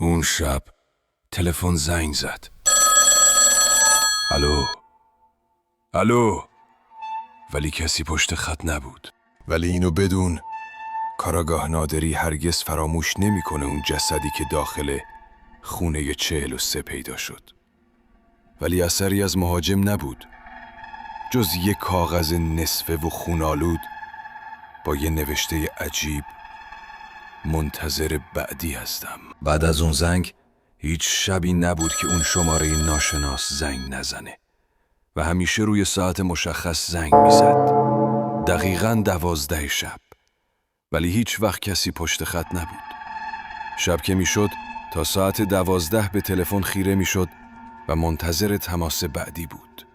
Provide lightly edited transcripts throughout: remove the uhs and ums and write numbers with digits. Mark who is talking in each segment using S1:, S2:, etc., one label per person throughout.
S1: اون شب تلفن زنگ زد. الو الو، ولی کسی پشت خط نبود.
S2: ولی اینو بدون، کاراگاه نادری هرگز فراموش نمیکنه اون جسدی که داخل خونه 43 پیدا شد. ولی اثری از مهاجم نبود جز یک کاغذ نصفه و خونالود با یه نوشته عجیب: منتظر بعدی هستم.
S1: بعد از اون زنگ هیچ شبی نبود که اون شماره ناشناس زنگ نزنه و همیشه روی ساعت مشخص زنگ میزد. دقیقاً 12 شب. ولی هیچ وقت کسی پشت خط نبود. شب که میشد تا ساعت 12 به تلفن خیره میشد و منتظر تماس بعدی بود.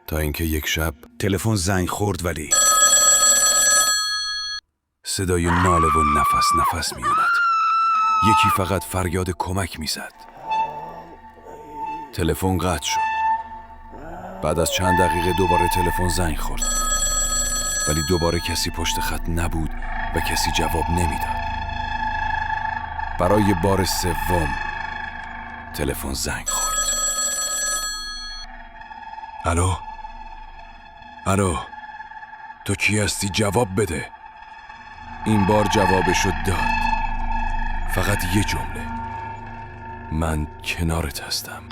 S1: تا اینکه یک شب
S3: تلفن زنگ خورد ولی
S1: صدای ناله و نفس نفس می اومد. یکی فقط فریاد کمک می زد. تلفن قطع شد. بعد از چند دقیقه دوباره تلفن زنگ خورد. ولی دوباره کسی پشت خط نبود و کسی جواب نمیداد. برای بار سوم تلفن زنگ خورد. الو؟ الو؟ تو کی هستی؟ جواب بده. این بار جوابشو داد. فقط یه جمله: من کنارت هستم.